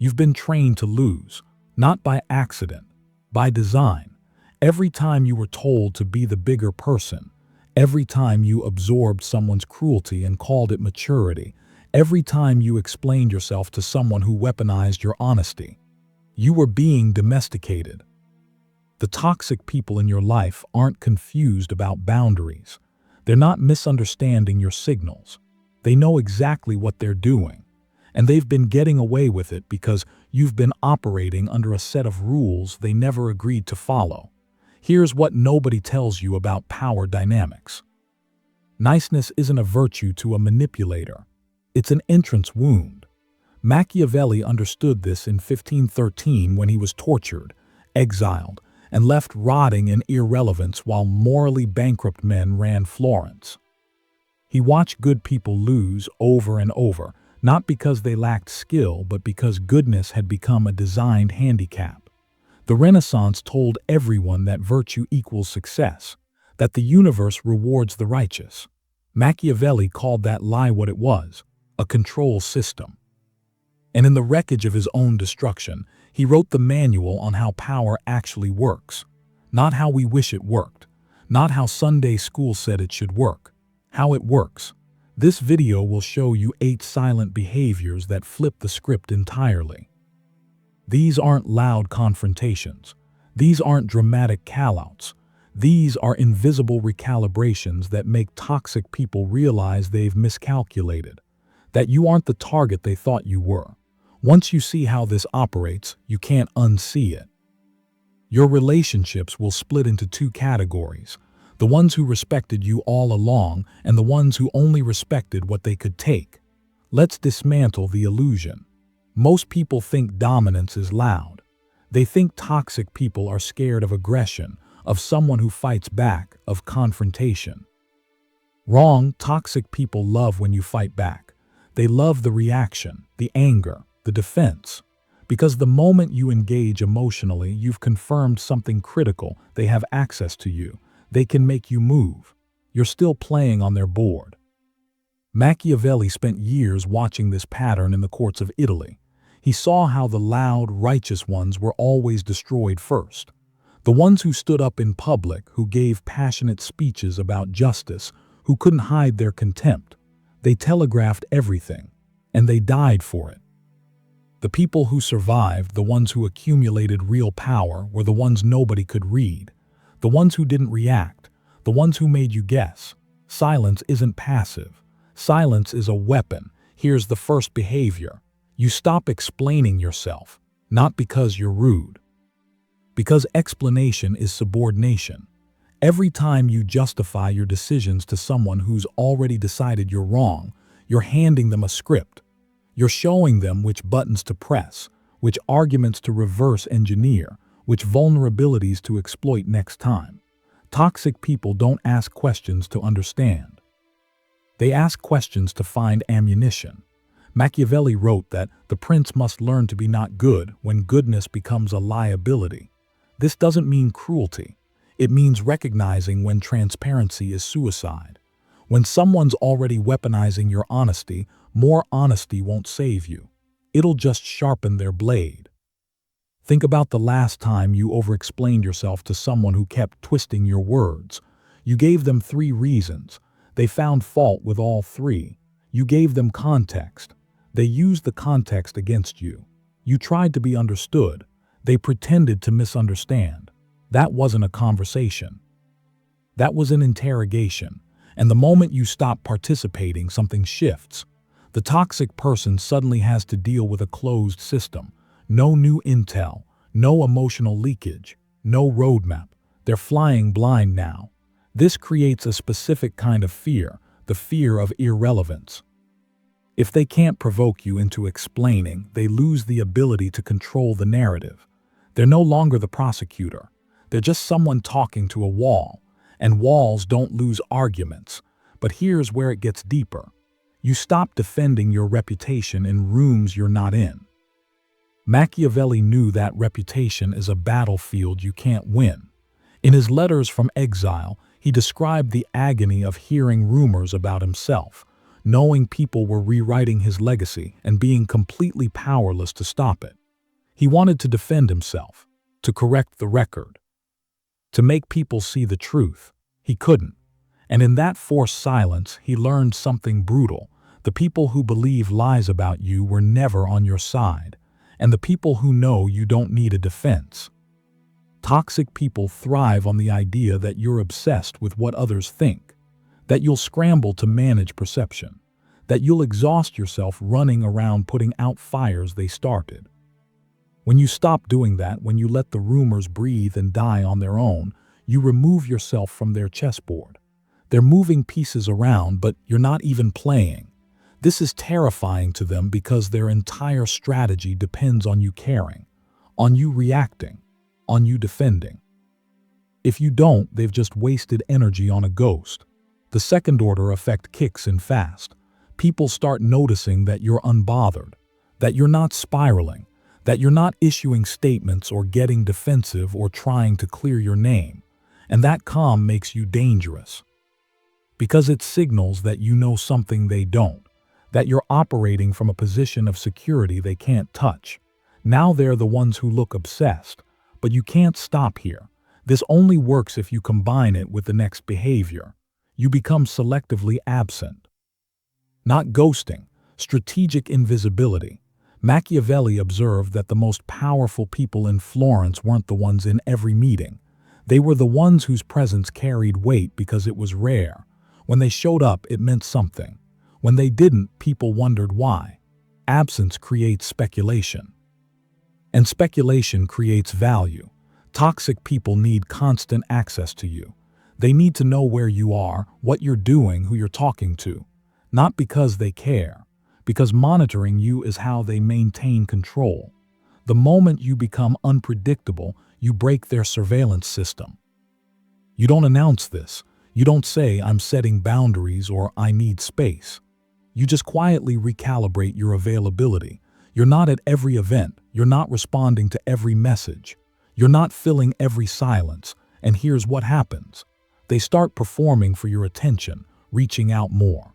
You've been trained to lose, not by accident, by design. Every time you were told to be the bigger person, every time you absorbed someone's cruelty and called it maturity, every time you explained yourself to someone who weaponized your honesty, you were being domesticated. The toxic people in your life aren't confused about boundaries. They're not misunderstanding your signals. They know exactly what they're doing, and they've been getting away with it because you've been operating under a set of rules they never agreed to follow. Here's what nobody tells you about power dynamics. Niceness isn't a virtue to a manipulator. It's an entrance wound. Machiavelli understood this in 1513 when he was tortured, exiled, and left rotting in irrelevance while morally bankrupt men ran Florence. He watched good people lose over and over, not because they lacked skill, but because goodness had become a designed handicap. The Renaissance told everyone that virtue equals success, that the universe rewards the righteous. Machiavelli called that lie what it was, a control system. And in the wreckage of his own destruction, he wrote the manual on how power actually works. Not how we wish it worked, not how Sunday school said it should work, how it works. This video will show you 8 silent behaviors that flip the script entirely. These aren't loud confrontations. These aren't dramatic call-outs. These are invisible recalibrations that make toxic people realize they've miscalculated, that you aren't the target they thought you were. Once you see how this operates, you can't unsee it. Your relationships will split into 2 categories: the ones who respected you all along and the ones who only respected what they could take. Let's dismantle the illusion. Most people think dominance is loud. They think toxic people are scared of aggression, of someone who fights back, of confrontation. Wrong. Toxic people love when you fight back. They love the reaction, the anger, the defense. Because the moment you engage emotionally, you've confirmed something critical. They have access to you. They can make you move. You're still playing on their board. Machiavelli spent years watching this pattern in the courts of Italy. He saw how the loud, righteous ones were always destroyed first. The ones who stood up in public, who gave passionate speeches about justice, who couldn't hide their contempt. They telegraphed everything, and they died for it. The people who survived, the ones who accumulated real power, were the ones nobody could read. The ones who didn't react, the ones who made you guess. Silence isn't passive. Silence is a weapon. Here's the first behavior. You stop explaining yourself, not because you're rude. Because explanation is subordination. Every time you justify your decisions to someone who's already decided you're wrong, you're handing them a script. You're showing them which buttons to press, which arguments to reverse engineer, which vulnerabilities to exploit next time. Toxic people don't ask questions to understand. They ask questions to find ammunition. Machiavelli wrote that the prince must learn to be not good when goodness becomes a liability. This doesn't mean cruelty. It means recognizing when transparency is suicide. When someone's already weaponizing your honesty, more honesty won't save you. It'll just sharpen their blade. Think about the last time you over-explained yourself to someone who kept twisting your words. You gave them 3 reasons. They found fault with all 3. You gave them context. They used the context against you. You tried to be understood. They pretended to misunderstand. That wasn't a conversation. That was an interrogation. And the moment you stop participating, something shifts. The toxic person suddenly has to deal with a closed system. No new intel, no emotional leakage, no roadmap. They're flying blind now. This creates a specific kind of fear, the fear of irrelevance. If they can't provoke you into explaining, they lose the ability to control the narrative. They're no longer the prosecutor. They're just someone talking to a wall, and walls don't lose arguments. But here's where it gets deeper. You stop defending your reputation in rooms you're not in. Machiavelli knew that reputation is a battlefield you can't win. In his letters from exile, he described the agony of hearing rumors about himself. knowing people were rewriting his legacy and being completely powerless to stop it. He wanted to defend himself, to correct the record, to make people see the truth. He couldn't. And in that forced silence, he learned something brutal. The people who believe lies about you were never on your side, and the people who know you don't need a defense. Toxic people thrive on the idea that you're obsessed with what others think, that you'll scramble to manage perception, that you'll exhaust yourself running around putting out fires they started. When you stop doing that, when you let the rumors breathe and die on their own, you remove yourself from their chessboard. They're moving pieces around, but you're not even playing. This is terrifying to them because their entire strategy depends on you caring, on you reacting, on you defending. If you don't, they've just wasted energy on a ghost. The second-order effect kicks in fast. People start noticing that you're unbothered, that you're not spiraling, that you're not issuing statements or getting defensive or trying to clear your name. And that calm makes you dangerous. Because it signals that you know something they don't, that you're operating from a position of security they can't touch. Now they're the ones who look obsessed, but you can't stop here. This only works if you combine it with the next behavior. You become selectively absent. Not ghosting, strategic invisibility. Machiavelli observed that the most powerful people in Florence weren't the ones in every meeting. They were the ones whose presence carried weight because it was rare. When they showed up, it meant something. When they didn't, people wondered why. Absence creates speculation. And speculation creates value. Toxic people need constant access to you. They need to know where you are, what you're doing, who you're talking to. Not because they care, because monitoring you is how they maintain control. The moment you become unpredictable, you break their surveillance system. You don't announce this. You don't say, "I'm setting boundaries" or "I need space." You just quietly recalibrate your availability. You're not at every event. You're not responding to every message. You're not filling every silence. And here's what happens. They start performing for your attention, reaching out more.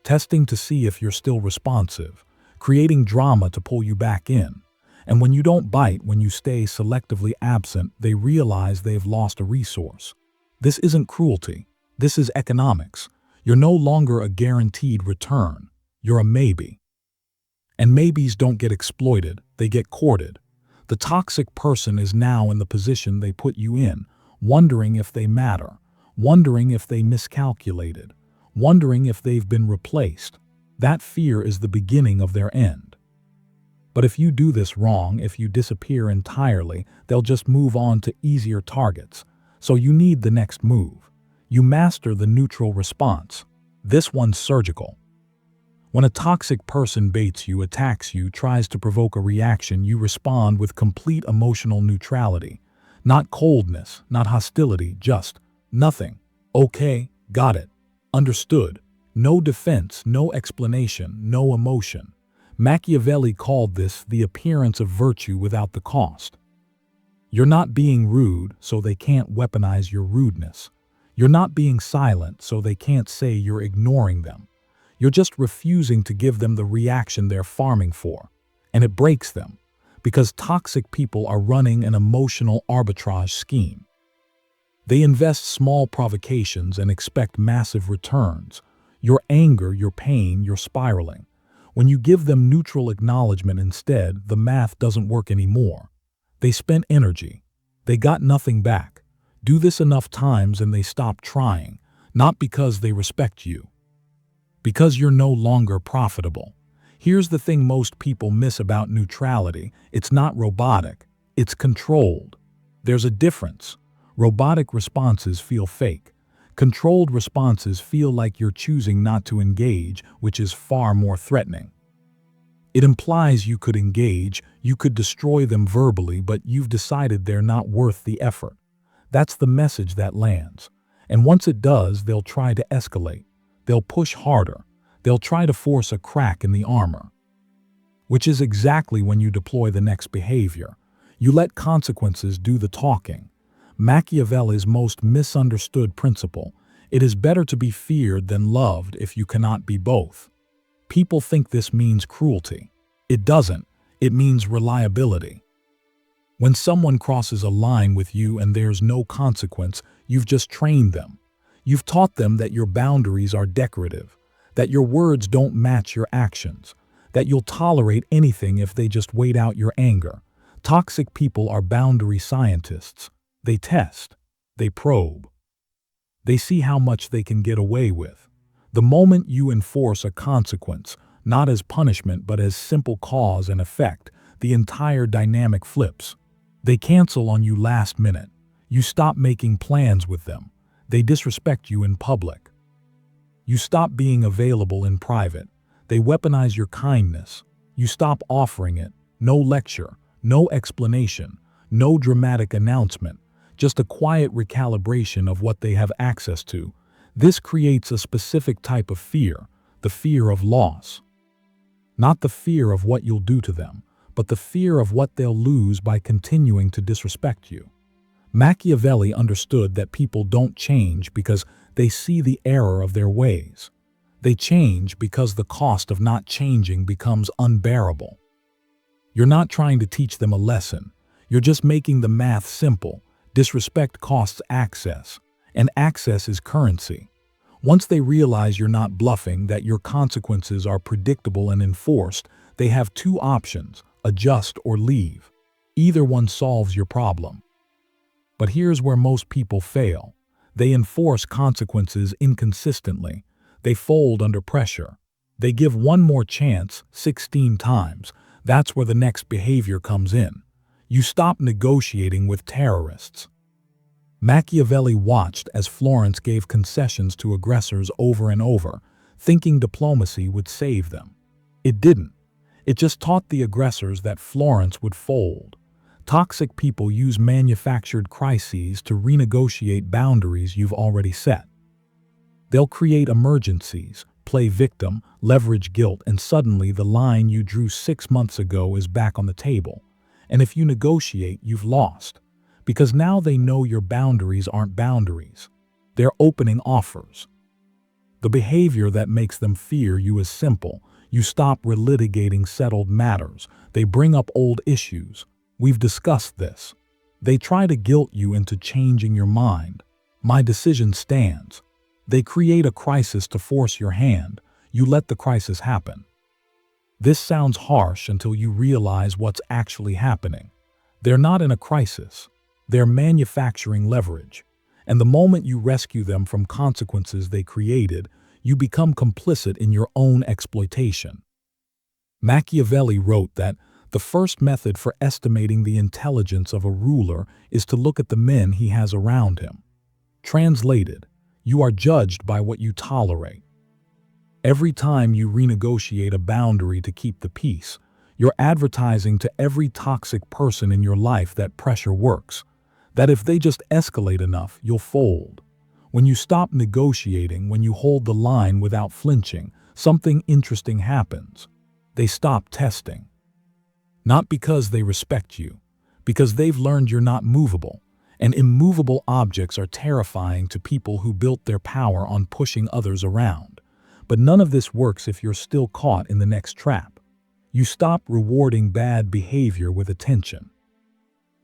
Testing to see if you're still responsive, creating drama to pull you back in. And when you don't bite, when you stay selectively absent, they realize they've lost a resource. This isn't cruelty. This is economics. You're no longer a guaranteed return. You're a maybe. And maybes don't get exploited, they get courted. The toxic person is now in the position they put you in, wondering if they matter, wondering if they miscalculated, wondering if they've been replaced. That fear is the beginning of their end. But if you do this wrong, if you disappear entirely, they'll just move on to easier targets. So you need the next move. You master the neutral response. This one's surgical. When a toxic person baits you, attacks you, tries to provoke a reaction, you respond with complete emotional neutrality. Not coldness, not hostility, just nothing. Okay, got it. Understood. No defense, no explanation, no emotion. Machiavelli called this the appearance of virtue without the cost. You're not being rude, so they can't weaponize your rudeness. You're not being silent, so they can't say you're ignoring them. You're just refusing to give them the reaction they're farming for. And it breaks them, because toxic people are running an emotional arbitrage scheme. They invest small provocations and expect massive returns. Your anger, your pain, your spiraling. When you give them neutral acknowledgement instead, the math doesn't work anymore. They spent energy. They got nothing back. Do this enough times and they stop trying, not because they respect you. Because you're no longer profitable. Here's the thing most people miss about neutrality. It's not robotic. It's controlled. There's a difference. Robotic responses feel fake. Controlled responses feel like you're choosing not to engage, which is far more threatening. It implies you could engage, you could destroy them verbally, but you've decided they're not worth the effort. That's the message that lands. And once it does, they'll try to escalate. They'll push harder. They'll try to force a crack in the armor. Which is exactly when you deploy the next behavior. You let consequences do the talking. Machiavelli's most misunderstood principle. It is better to be feared than loved if you cannot be both. People think this means cruelty. It doesn't. It means reliability. When someone crosses a line with you and there's no consequence, you've just trained them. You've taught them that your boundaries are decorative, that your words don't match your actions, that you'll tolerate anything if they just wait out your anger. Toxic people are boundary scientists. They test. They probe. They see how much they can get away with. The moment you enforce a consequence, not as punishment but as simple cause and effect, the entire dynamic flips. They cancel on you last minute. You stop making plans with them. They disrespect you in public. You stop being available in private. They weaponize your kindness. You stop offering it. No lecture, no explanation, no dramatic announcement, just a quiet recalibration of what they have access to. This creates a specific type of fear, the fear of loss. Not the fear of what you'll do to them, but the fear of what they'll lose by continuing to disrespect you. Machiavelli understood that people don't change because they see the error of their ways. They change because the cost of not changing becomes unbearable. You're not trying to teach them a lesson. You're just making the math simple. Disrespect costs access, and access is currency. Once they realize you're not bluffing, that your consequences are predictable and enforced, they have two options: adjust or leave. Either one solves your problem. But here's where most people fail. They enforce consequences inconsistently. They fold under pressure. They give one more chance 16 times. That's where the next behavior comes in. You stop negotiating with terrorists. Machiavelli watched as Florence gave concessions to aggressors over and over, thinking diplomacy would save them. It didn't. It just taught the aggressors that Florence would fold. Toxic people use manufactured crises to renegotiate boundaries you've already set. They'll create emergencies, play victim, leverage guilt, and suddenly the line you drew 6 months ago is back on the table. And if you negotiate, you've lost. Because now they know your boundaries aren't boundaries. They're opening offers. The behavior that makes them fear you is simple. You stop relitigating settled matters. They bring up old issues. We've discussed this. They try to guilt you into changing your mind. My decision stands. They create a crisis to force your hand. You let the crisis happen. This sounds harsh until you realize what's actually happening. They're not in a crisis. They're manufacturing leverage. And the moment you rescue them from consequences they created, you become complicit in your own exploitation. Machiavelli wrote that the first method for estimating the intelligence of a ruler is to look at the men he has around him. Translated, you are judged by what you tolerate. Every time you renegotiate a boundary to keep the peace, you're advertising to every toxic person in your life that pressure works, that if they just escalate enough, you'll fold. When you stop negotiating, when you hold the line without flinching, something interesting happens. They stop testing. Not because they respect you, because they've learned you're not movable, and immovable objects are terrifying to people who built their power on pushing others around. But none of this works if you're still caught in the next trap. You stop rewarding bad behavior with attention.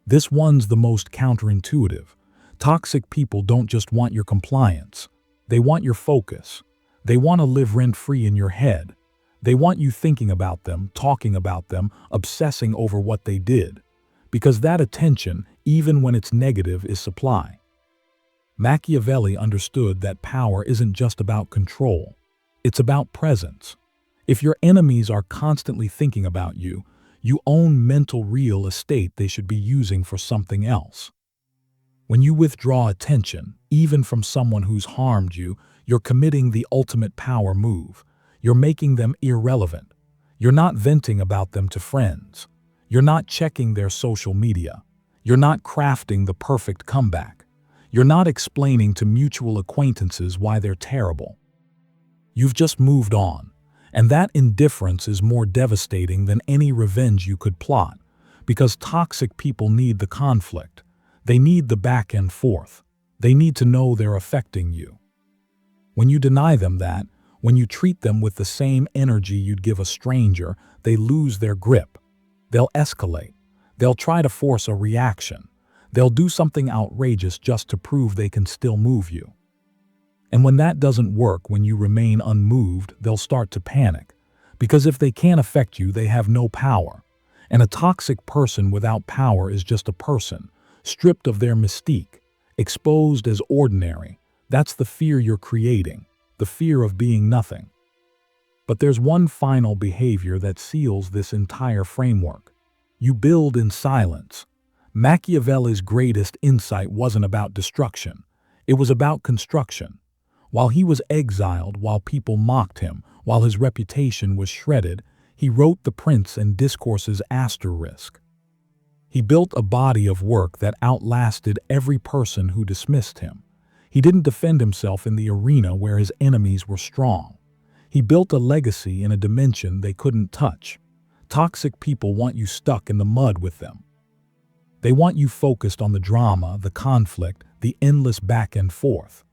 This one's the most counterintuitive. Toxic people don't just want your compliance. They want your focus. They want to live rent-free in your head. They want you thinking about them, talking about them, obsessing over what they did. Because that attention, even when it's negative, is supply. Machiavelli understood that power isn't just about control. It's about presence. If your enemies are constantly thinking about you, you own mental real estate they should be using for something else. When you withdraw attention, even from someone who's harmed you, you're committing the ultimate power move. You're making them irrelevant. You're not venting about them to friends. You're not checking their social media. You're not crafting the perfect comeback. You're not explaining to mutual acquaintances why they're terrible. You've just moved on. And that indifference is more devastating than any revenge you could plot, because toxic people need the conflict. They need the back and forth. They need to know they're affecting you. When you deny them that, when you treat them with the same energy you'd give a stranger, they lose their grip. They'll escalate. They'll try to force a reaction. They'll do something outrageous just to prove they can still move you. And when that doesn't work, when you remain unmoved, they'll start to panic. Because if they can't affect you, they have no power. And a toxic person without power is just a person, stripped of their mystique, exposed as ordinary. That's the fear you're creating, the fear of being nothing. But there's one final behavior that seals this entire framework. You build in silence. Machiavelli's greatest insight wasn't about destruction. It was about construction. While he was exiled, while people mocked him, while his reputation was shredded, he wrote The Prince and Discourses ***. He built a body of work that outlasted every person who dismissed him. He didn't defend himself in the arena where his enemies were strong. He built a legacy in a dimension they couldn't touch. Toxic people want you stuck in the mud with them. They want you focused on the drama, the conflict, the endless back and forth.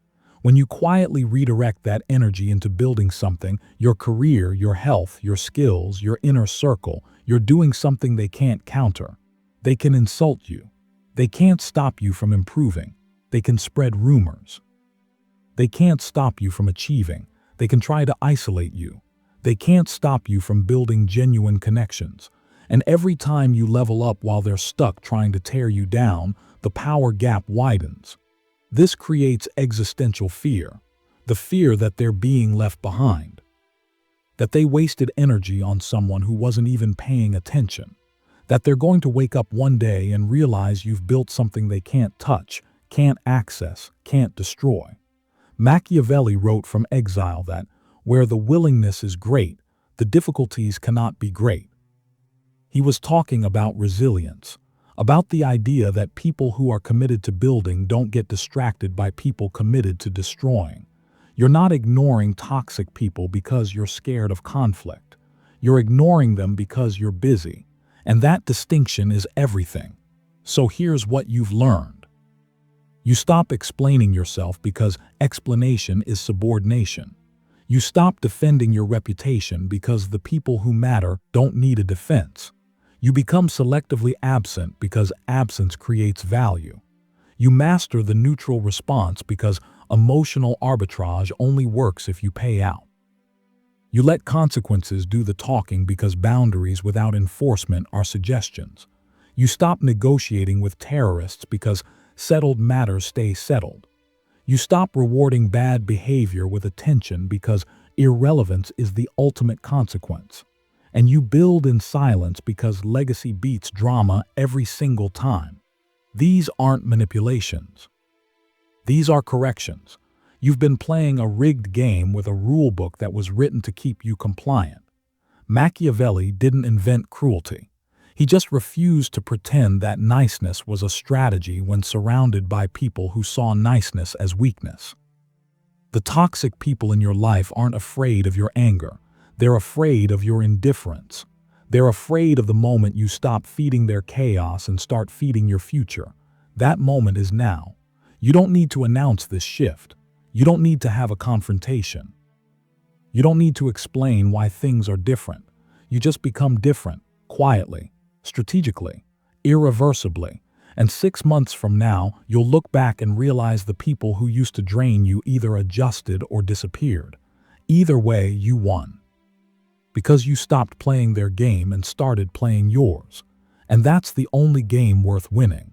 When you quietly redirect that energy into building something, your career, your health, your skills, your inner circle, you're doing something they can't counter. They can insult you. They can't stop you from improving. They can spread rumors. They can't stop you from achieving. They can try to isolate you. They can't stop you from building genuine connections. And every time you level up while they're stuck trying to tear you down, the power gap widens. This creates existential fear, the fear that they're being left behind, that they wasted energy on someone who wasn't even paying attention, that they're going to wake up one day and realize you've built something they can't touch, can't access, can't destroy. Machiavelli wrote from exile that, where the willingness is great, the difficulties cannot be great. He was talking about resilience, about the idea that people who are committed to building don't get distracted by people committed to destroying. You're not ignoring toxic people because you're scared of conflict. You're ignoring them because you're busy. And that distinction is everything. So here's what you've learned. You stop explaining yourself because explanation is subordination. You stop defending your reputation because the people who matter don't need a defense. You become selectively absent because absence creates value. You master the neutral response because emotional arbitrage only works if you pay out. You let consequences do the talking because boundaries without enforcement are suggestions. You stop negotiating with terrorists because settled matters stay settled. You stop rewarding bad behavior with attention because irrelevance is the ultimate consequence. And you build in silence because legacy beats drama every single time. These aren't manipulations. These are corrections. You've been playing a rigged game with a rule book that was written to keep you compliant. Machiavelli didn't invent cruelty. He just refused to pretend that niceness was a strategy when surrounded by people who saw niceness as weakness. The toxic people in your life aren't afraid of your anger. They're afraid of your indifference. They're afraid of the moment you stop feeding their chaos and start feeding your future. That moment is now. You don't need to announce this shift. You don't need to have a confrontation. You don't need to explain why things are different. You just become different, quietly, strategically, irreversibly. And 6 months from now, you'll look back and realize the people who used to drain you either adjusted or disappeared. Either way, you won. Because you stopped playing their game and started playing yours. And that's the only game worth winning.